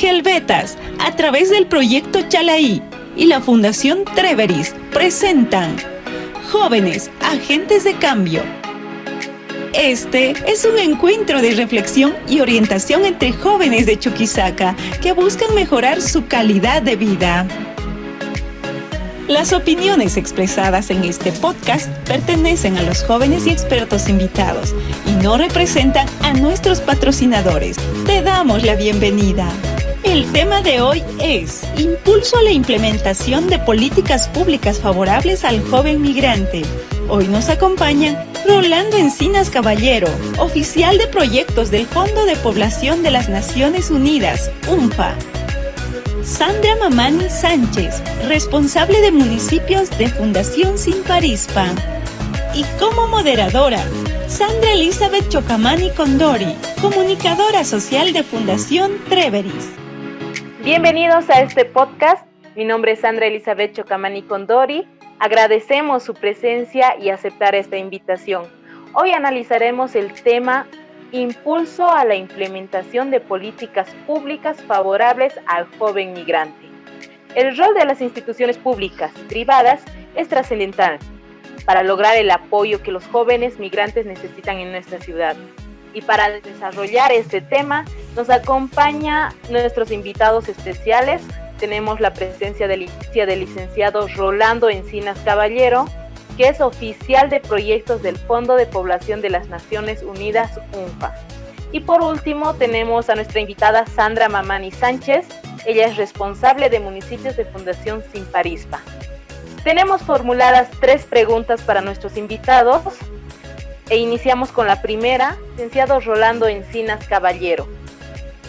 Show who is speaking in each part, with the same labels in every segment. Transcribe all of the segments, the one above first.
Speaker 1: Helvetas, a través del proyecto Chalaí y la Fundación Treveris, presentan Jóvenes, Agentes de Cambio. Este es un encuentro de reflexión y orientación entre jóvenes de Chuquisaca que buscan mejorar su calidad de vida. Las opiniones expresadas en este podcast pertenecen a los jóvenes y expertos invitados y no representan a nuestros patrocinadores. Te damos la bienvenida. El tema de hoy es Impulso a la implementación de políticas públicas favorables al joven migrante. Hoy nos acompañan Rolando Encinas Caballero, oficial de proyectos del Fondo de Población de las Naciones Unidas, UNFPA. Sandra Mamani Sánchez, responsable de municipios de Fundación Simparispa. Y como moderadora, Sandra Elizabeth Chocamani Condori, comunicadora social de Fundación Treveris.
Speaker 2: Bienvenidos a este podcast. Mi nombre es Sandra Elizabeth Chocamani Condori. Agradecemos su presencia y aceptar esta invitación. Hoy analizaremos el tema Impulso a la implementación de políticas públicas favorables al joven migrante. El rol de las instituciones públicas privadas es trascendental para lograr el apoyo que los jóvenes migrantes necesitan en nuestra ciudad. Y para desarrollar este tema nos acompaña nuestros invitados especiales. Tenemos la presencia del licenciado Rolando Encinas Caballero, que es oficial de proyectos del Fondo de Población de las Naciones Unidas, UNFPA. Y por último tenemos a nuestra invitada Sandra Mamani Sánchez. Ella es responsable de municipios de Fundación Simparispa. Tenemos formuladas 3 preguntas para nuestros invitados e iniciamos con la primera. Licenciado Rolando Encinas Caballero.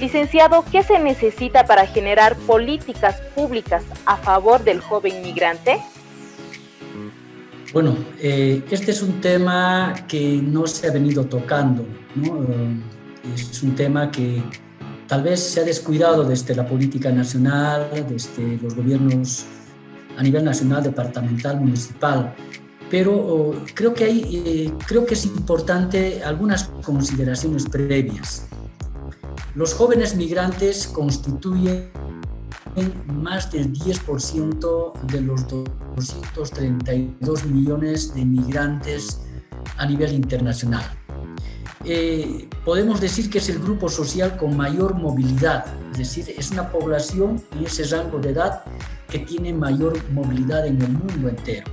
Speaker 2: Licenciado, ¿qué se necesita para generar políticas públicas a favor del joven migrante?
Speaker 3: Bueno, este es un tema que no se ha venido tocando, ¿no? Es un tema que tal vez se ha descuidado desde la política nacional, desde los gobiernos a nivel nacional, departamental, municipal, pero creo que es importante algunas consideraciones previas. Los jóvenes migrantes constituyen más del 10% de los 232 millones de migrantes a nivel internacional. Podemos decir que es el grupo social con mayor movilidad, es decir, es una población y ese rango de edad que tiene mayor movilidad en el mundo entero.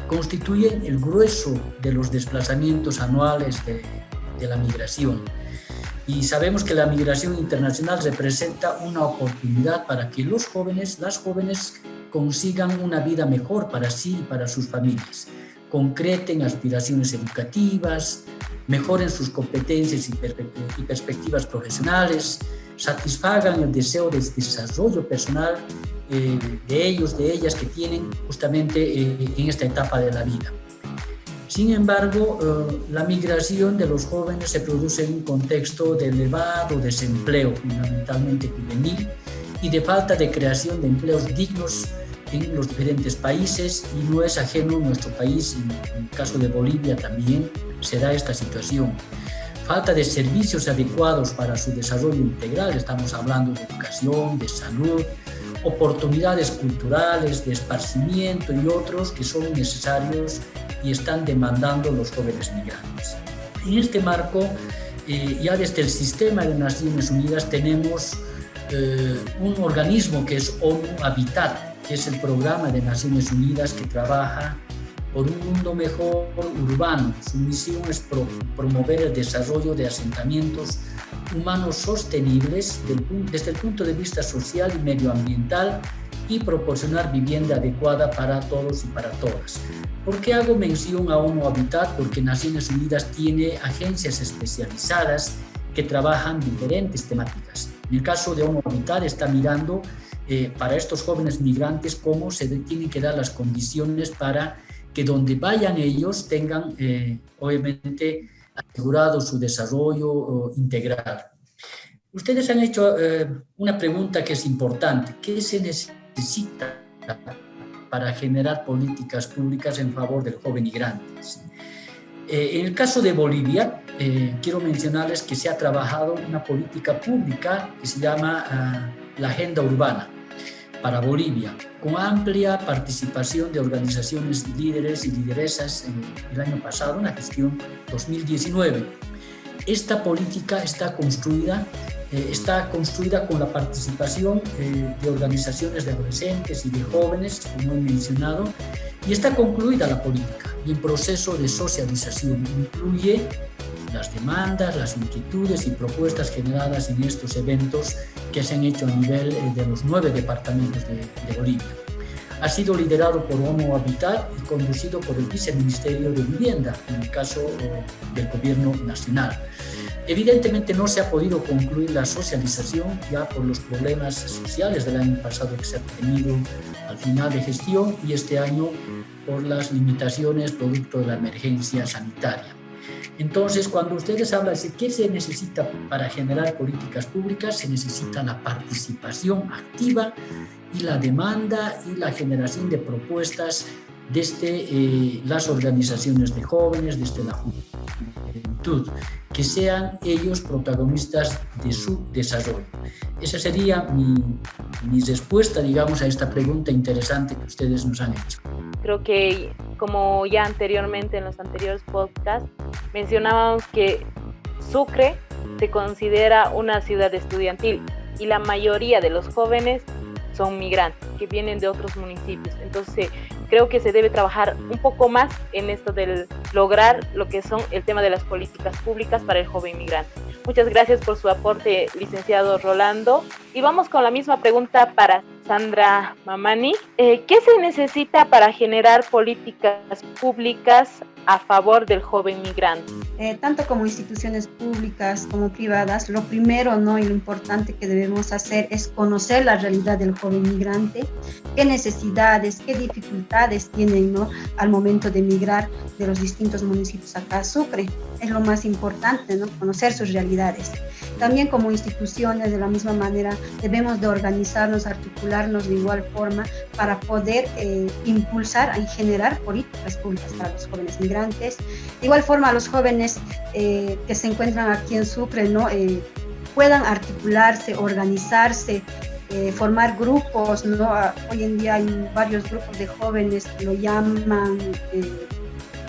Speaker 3: Constituyen el grueso de los desplazamientos anuales de la migración. Y sabemos que la migración internacional representa una oportunidad para que las jóvenes consigan una vida mejor para sí y para sus familias, concreten aspiraciones educativas, mejoren sus competencias y perspectivas profesionales, satisfagan el deseo de desarrollo personal de ellos, de ellas que tienen justamente en esta etapa de la vida. Sin embargo, la migración de los jóvenes se produce en un contexto de elevado desempleo, fundamentalmente juvenil, y de falta de creación de empleos dignos en los diferentes países, y no es ajeno a nuestro país. En el caso de Bolivia también se da esta situación. Falta de servicios adecuados para su desarrollo integral, estamos hablando de educación, de salud, oportunidades culturales, de esparcimiento y otros que son necesarios y están demandando los jóvenes migrantes. En este marco, ya desde el sistema de Naciones Unidas tenemos un organismo que es ONU Habitat, que es el programa de Naciones Unidas que trabaja por un mundo mejor urbano. Su misión es promover el desarrollo de asentamientos humanos sostenibles desde el punto de vista social y medioambiental y proporcionar vivienda adecuada para todos y para todas. ¿Por qué hago mención a ONU Habitat? Porque Naciones Unidas tiene agencias especializadas que trabajan diferentes temáticas. En el caso de ONU Habitat está mirando para estos jóvenes migrantes cómo se tienen que dar las condiciones para que donde vayan ellos tengan obviamente asegurado su desarrollo integral. Ustedes han hecho una pregunta que es importante. ¿Qué se necesita para generar políticas públicas en favor del joven migrante? En el caso de Bolivia, quiero mencionarles que se ha trabajado una política pública que se llama la agenda urbana para Bolivia, con amplia participación de organizaciones líderes y lideresas el año pasado, en la gestión 2019. Esta política está construida con la participación de organizaciones de adolescentes y de jóvenes, como he mencionado, y está concluida la política y en proceso de socialización. Incluye las demandas, las inquietudes y propuestas generadas en estos eventos que se han hecho a nivel de los 9 departamentos de Bolivia. Ha sido liderado por ONU Habitat y conducido por el Viceministerio de Vivienda, en el caso del Gobierno Nacional. Evidentemente no se ha podido concluir la socialización ya por los problemas sociales del año pasado que se han tenido al final de gestión y este año por las limitaciones producto de la emergencia sanitaria. Entonces, cuando ustedes hablan de qué se necesita para generar políticas públicas, se necesita la participación activa y la demanda y la generación de propuestas desde las organizaciones de jóvenes, desde la juventud, que sean ellos protagonistas de su desarrollo. Esa sería mi respuesta, digamos, a esta pregunta interesante que ustedes nos han hecho.
Speaker 2: Creo que, como ya anteriormente en los anteriores podcasts, mencionábamos que Sucre se considera una ciudad estudiantil y la mayoría de los jóvenes son migrantes que vienen de otros municipios. Entonces, creo que se debe trabajar un poco más en esto de lograr lo que son el tema de las políticas públicas para el joven migrante. Muchas gracias por su aporte, licenciado Rolando. Y vamos con la misma pregunta para Sandra Mamani. ¿Qué se necesita para generar políticas públicas a favor del joven migrante?
Speaker 4: Tanto como instituciones públicas como privadas, lo primero, ¿no?, y lo importante que debemos hacer es conocer la realidad del joven migrante, qué necesidades, qué dificultades tienen, ¿no?, al momento de migrar de los distintos municipios acá a Sucre. Es lo más importante, ¿no?, conocer sus realidades. También como instituciones, de la misma manera, debemos de organizarnos, articularnos de igual forma para poder impulsar y generar políticas públicas para los jóvenes migrantes. De igual forma, los jóvenes que se encuentran aquí en Sucre, ¿no?, puedan articularse, organizarse, formar grupos, ¿no? Hoy en día hay varios grupos de jóvenes que lo llaman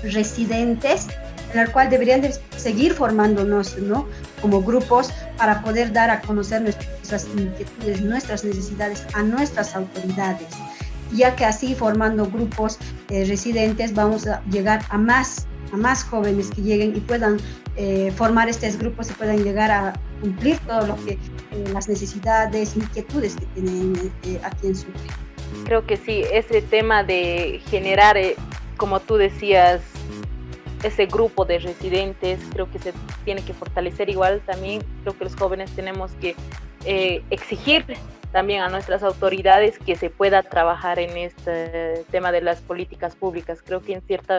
Speaker 4: residentes, en el cual deberían de seguir formándonos, ¿no?, como grupos para poder dar a conocer nuestras inquietudes, nuestras necesidades a nuestras autoridades, ya que así, formando grupos residentes, vamos a llegar a más jóvenes que lleguen y puedan formar estos grupos y puedan llegar a cumplir todo lo que las necesidades, inquietudes que tienen aquí en Sucre.
Speaker 2: Creo que sí, ese tema de generar, como tú decías, ese grupo de residentes, creo que se tiene que fortalecer igual. También creo que los jóvenes tenemos que exigir también a nuestras autoridades que se pueda trabajar en este tema de las políticas públicas. Creo que en cierto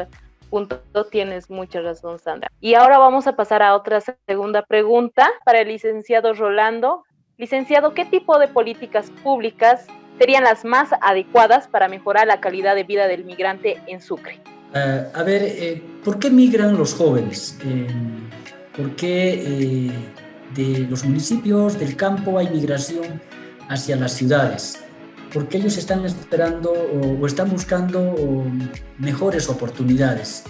Speaker 2: punto tienes mucha razón, Sandra. Y ahora vamos a pasar a otra segunda pregunta para el licenciado Rolando. Licenciado, ¿qué tipo de políticas públicas serían las más adecuadas para mejorar la calidad de vida del migrante en Sucre?
Speaker 3: ¿Por qué migran los jóvenes? ¿Por qué de los municipios, del campo, hay migración hacia las ciudades? Porque ellos están esperando o están buscando mejores oportunidades.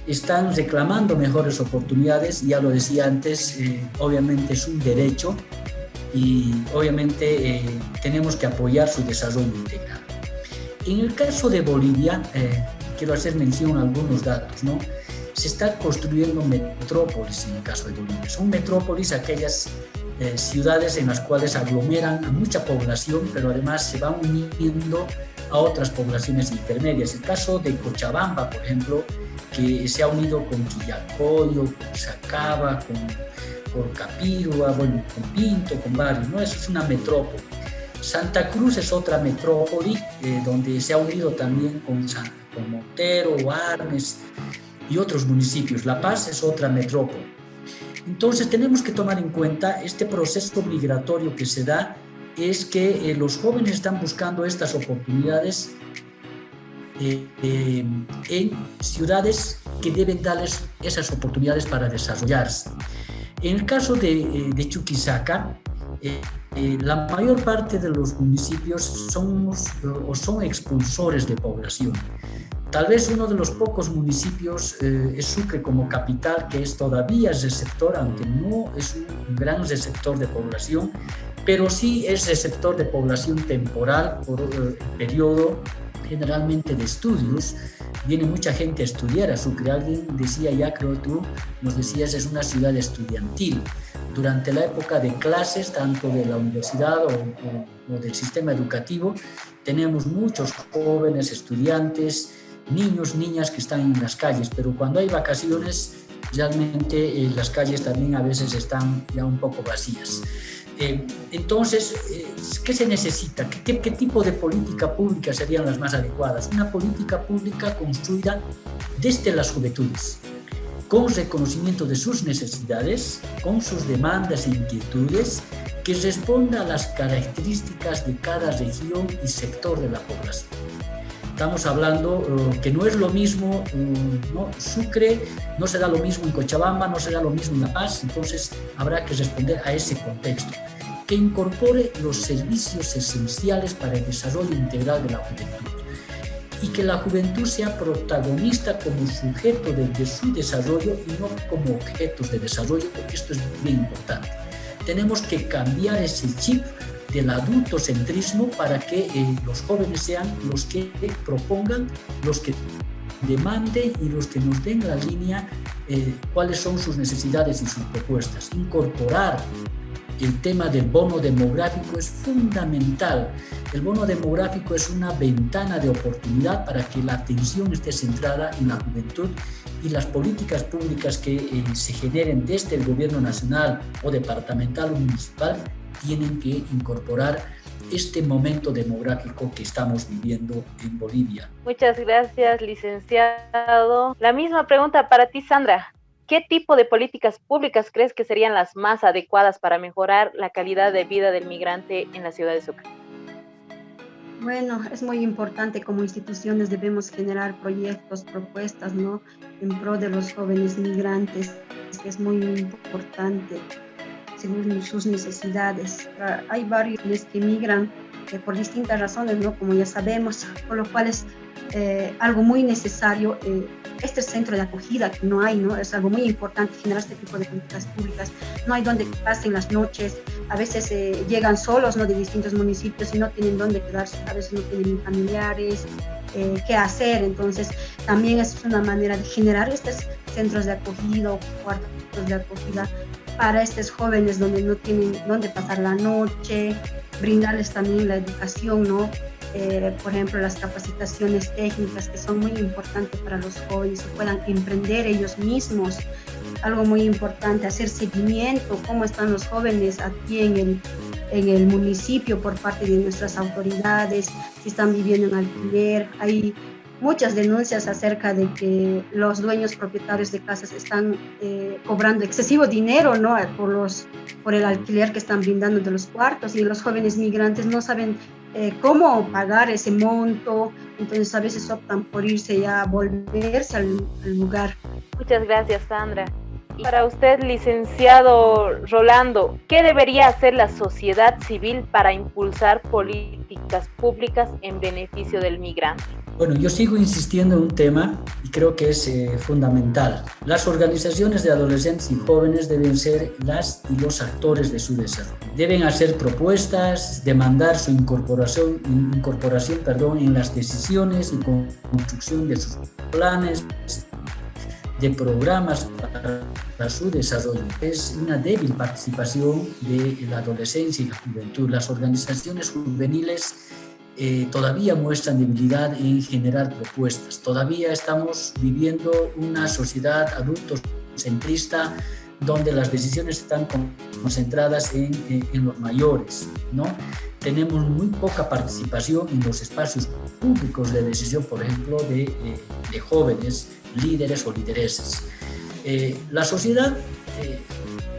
Speaker 3: Están reclamando mejores oportunidades, ya lo decía antes, obviamente es un derecho y obviamente tenemos que apoyar su desarrollo integral. En el caso de Bolivia, quiero hacer mención a algunos datos, ¿no? Se están construyendo metrópolis en el caso de Bolivia. Son metrópolis aquellas ciudades en las cuales aglomeran a mucha población, pero además se van uniendo a otras poblaciones intermedias. El caso de Cochabamba, por ejemplo, que se ha unido con Quillacollo, con Sacaba, con Capirua, bueno, con Pinto, con varios, ¿no? Eso es una metrópoli. Santa Cruz es otra metrópoli donde se ha unido también con Montero, Arnes y otros municipios. La Paz es otra metrópoli. Entonces tenemos que tomar en cuenta este proceso migratorio que se da, es que los jóvenes están buscando estas oportunidades en ciudades que deben darles esas oportunidades para desarrollarse. En el caso de Chuquisaca, La mayor parte de los municipios son expulsores de población. Tal vez uno de los pocos municipios es Sucre como capital, que todavía es receptor, aunque no es un gran receptor de población, pero sí es receptor de población temporal por periodo generalmente de estudios. Viene mucha gente a estudiar a Sucre. Alguien decía ya, creo que tú nos decías, es una ciudad estudiantil. Durante la época de clases, tanto de la universidad o del sistema educativo, tenemos muchos jóvenes estudiantes, niños, niñas que están en las calles, pero cuando hay vacaciones, realmente las calles también a veces están ya un poco vacías. Entonces, ¿qué se necesita? ¿Qué tipo de política pública serían las más adecuadas? Una política pública construida desde las juventudes, con reconocimiento de sus necesidades, con sus demandas e inquietudes, que responda a las características de cada región y sector de la población. Estamos hablando que no es lo mismo, ¿no? Sucre no será lo mismo en Cochabamba, no será lo mismo en La Paz, entonces habrá que responder a ese contexto, que incorpore los servicios esenciales para el desarrollo integral de la juventud y que la juventud sea protagonista como sujeto de su desarrollo y no como objetos de desarrollo, porque esto es bien importante. Tenemos que cambiar ese chip del adultocentrismo para que los jóvenes sean los que propongan, los que demanden y los que nos den la línea cuáles son sus necesidades y sus propuestas. Incorporar el tema del bono demográfico es fundamental. El bono demográfico es una ventana de oportunidad para que la atención esté centrada en la juventud y las políticas públicas que se generen desde el gobierno nacional o departamental o municipal tienen que incorporar este momento demográfico que estamos viviendo en Bolivia.
Speaker 2: Muchas gracias, licenciado. La misma pregunta para ti, Sandra. ¿Qué tipo de políticas públicas crees que serían las más adecuadas para mejorar la calidad de vida del migrante en la ciudad de Sucre?
Speaker 4: Bueno, es muy importante, como instituciones debemos generar proyectos, propuestas, ¿no?, en pro de los jóvenes migrantes. Es muy importante según sus necesidades. Hay varios que migran por distintas razones, ¿no?, como ya sabemos, por lo cual es algo muy necesario. Este centro de acogida que no hay, ¿no?, es algo muy importante generar este tipo de políticas públicas. No hay donde pasen las noches, a veces llegan solos, ¿no?, de distintos municipios y no tienen dónde quedarse, a veces no tienen familiares, qué hacer. Entonces también es una manera de generar estos centros de acogida o cuartos de acogida para estos jóvenes donde no tienen dónde pasar la noche, brindarles también la educación, ¿no? Por ejemplo, las capacitaciones técnicas que son muy importantes para los jóvenes, que puedan emprender ellos mismos. Algo muy importante, hacer seguimiento, cómo están los jóvenes aquí en el municipio por parte de nuestras autoridades, si están viviendo en alquiler. Hay muchas denuncias acerca de que los dueños propietarios de casas están cobrando excesivo dinero, ¿no?, por el alquiler que están brindando de los cuartos, y los jóvenes migrantes no saben cómo pagar ese monto, entonces a veces optan por irse ya a volverse al lugar.
Speaker 2: Muchas gracias, Sandra. Y para usted, licenciado Rolando, ¿qué debería hacer la sociedad civil para impulsar políticas públicas en beneficio del migrante?
Speaker 3: Bueno, yo sigo insistiendo en un tema y creo que es fundamental. Las organizaciones de adolescentes y jóvenes deben ser las y los actores de su desarrollo. Deben hacer propuestas, demandar su incorporación en las decisiones y construcción de sus planes, de programas para su desarrollo. Es una débil participación de la adolescencia y la juventud. Las organizaciones juveniles todavía muestran debilidad en generar propuestas. Todavía estamos viviendo una sociedad adultocentrista donde las decisiones están concentradas en los mayores, ¿no? Tenemos muy poca participación en los espacios públicos de decisión, por ejemplo, de jóvenes, líderes o lideresas. La sociedad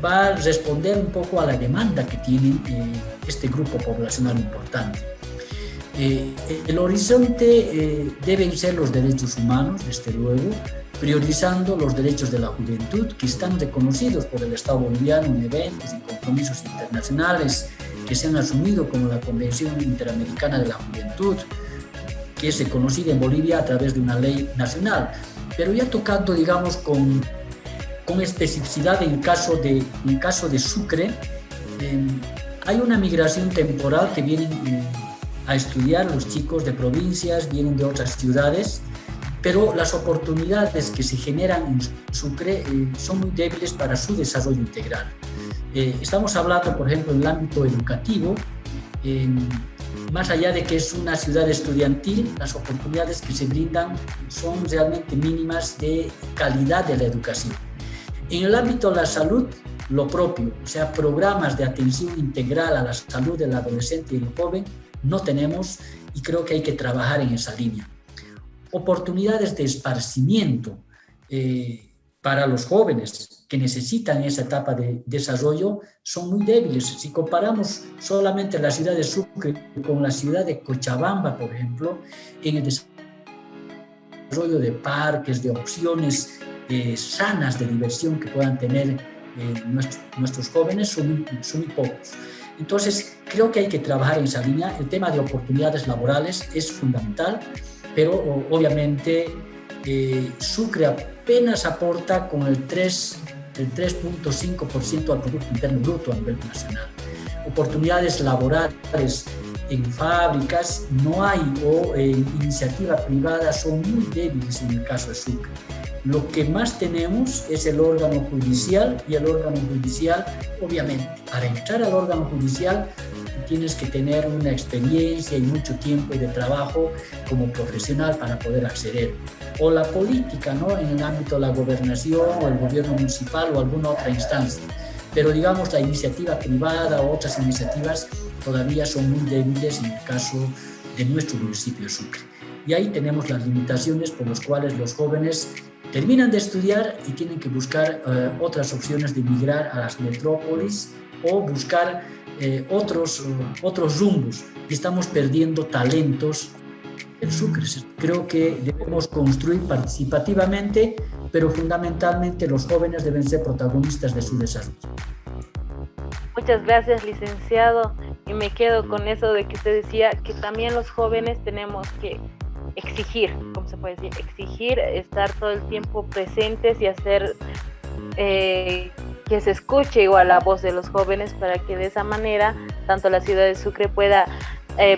Speaker 3: va a responder un poco a la demanda que tiene este grupo poblacional importante. El horizonte deben ser los derechos humanos, desde luego, priorizando los derechos de la juventud que están reconocidos por el Estado boliviano en eventos y compromisos internacionales que se han asumido como la Convención Interamericana de la Juventud, que es reconocida en Bolivia a través de una ley nacional. Pero ya tocando, digamos, con especificidad en caso de Sucre, hay una migración temporal que vienen a estudiar los chicos de provincias, vienen de otras ciudades, pero las oportunidades que se generan en Sucre son muy débiles para su desarrollo integral. Estamos hablando, por ejemplo, en el ámbito educativo, más allá de que es una ciudad estudiantil, las oportunidades que se brindan son realmente mínimas de calidad de la educación. En el ámbito de la salud, lo propio, o sea, programas de atención integral a la salud del adolescente y el joven no tenemos, y creo que hay que trabajar en esa línea. Oportunidades de esparcimiento para los jóvenes que necesitan esa etapa de desarrollo son muy débiles. Si comparamos solamente la ciudad de Sucre con la ciudad de Cochabamba, por ejemplo, en el desarrollo de parques, de opciones sanas de diversión que puedan tener nuestros jóvenes son muy pocos. Entonces, creo que hay que trabajar en esa línea. El tema de oportunidades laborales es fundamental, pero obviamente Sucre apenas aporta con el 3.5% al Producto Interno Bruto a nivel nacional. Oportunidades laborales en fábricas no hay, o en iniciativa privada son muy débiles en el caso de Sucre. Lo que más tenemos es el órgano judicial, y el órgano judicial, obviamente, para entrar al órgano judicial tienes que tener una experiencia y mucho tiempo de trabajo como profesional para poder acceder. O la política, ¿no?, en el ámbito de la gobernación o el gobierno municipal o alguna otra instancia. Pero digamos, la iniciativa privada o otras iniciativas todavía son muy débiles en el caso de nuestro municipio de Sucre. Y ahí tenemos las limitaciones por las cuales los jóvenes terminan de estudiar y tienen que buscar otras opciones de migrar a las metrópolis o buscar otros rumbos, y estamos perdiendo talentos en Sucre. Creo que debemos construir participativamente, pero fundamentalmente los jóvenes deben ser protagonistas de su desarrollo.
Speaker 2: Muchas gracias, licenciado, y me quedo con eso de que usted decía que también los jóvenes tenemos que exigir, ¿cómo se puede decir? Exigir, estar todo el tiempo presentes y hacer que se escuche igual la voz de los jóvenes, para que de esa manera tanto la ciudad de Sucre pueda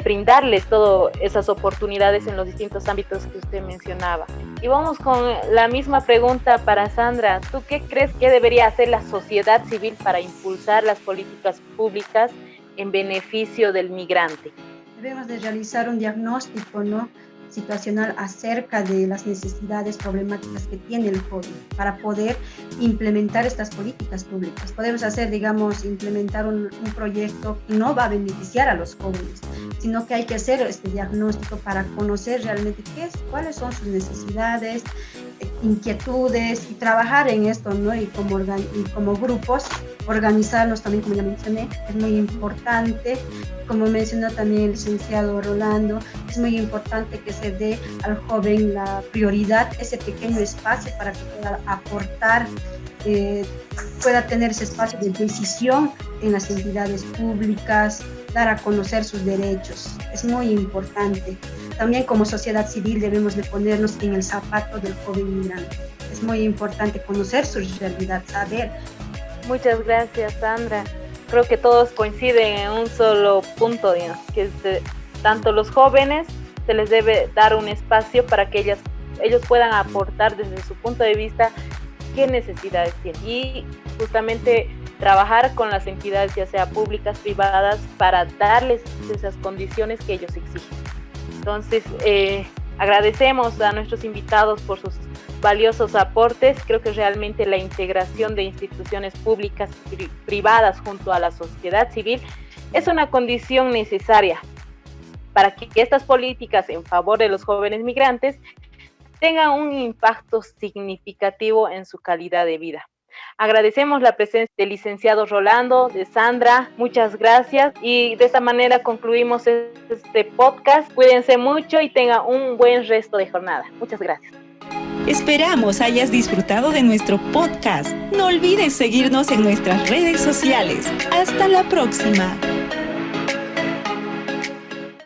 Speaker 2: brindarles todas esas oportunidades en los distintos ámbitos que usted mencionaba. Y vamos con la misma pregunta para Sandra. ¿Tú qué crees que debería hacer la sociedad civil para impulsar las políticas públicas en beneficio del migrante?
Speaker 4: Debemos de realizar un diagnóstico, ¿no?, situacional acerca de las necesidades problemáticas que tiene el joven para poder implementar estas políticas públicas. Podemos hacer, digamos, implementar un proyecto que no va a beneficiar a los jóvenes, sino que hay que hacer este diagnóstico para conocer realmente cuáles son sus necesidades, inquietudes, y trabajar en esto, ¿no? Y como grupos, organizarnos también, como ya mencioné, es muy importante. Como mencionó también el licenciado Rolando, es muy importante que se dé al joven la prioridad, ese pequeño espacio para que pueda aportar, pueda tener ese espacio de decisión en las entidades públicas, dar a conocer sus derechos. Es muy importante. También como sociedad civil debemos de ponernos en el zapato del joven migrante. Es muy importante conocer su realidad, saber.
Speaker 2: Muchas gracias, Sandra. Creo que todos coinciden en un solo punto, digamos, que tanto los jóvenes se les debe dar un espacio para que ellos puedan aportar desde su punto de vista qué necesidades tienen, y justamente trabajar con las entidades, ya sea públicas, privadas, para darles esas condiciones que ellos exigen. Entonces, agradecemos a nuestros invitados por sus valiosos aportes. Creo que realmente la integración de instituciones públicas y privadas junto a la sociedad civil es una condición necesaria para que estas políticas en favor de los jóvenes migrantes tengan un impacto significativo en su calidad de vida. Agradecemos la presencia del licenciado Rolando, de Sandra, muchas gracias, y de esta manera concluimos este podcast. Cuídense mucho y tengan un buen resto de jornada. Muchas gracias.
Speaker 1: Esperamos hayas disfrutado de nuestro podcast. No olvides seguirnos en nuestras redes sociales. Hasta la próxima.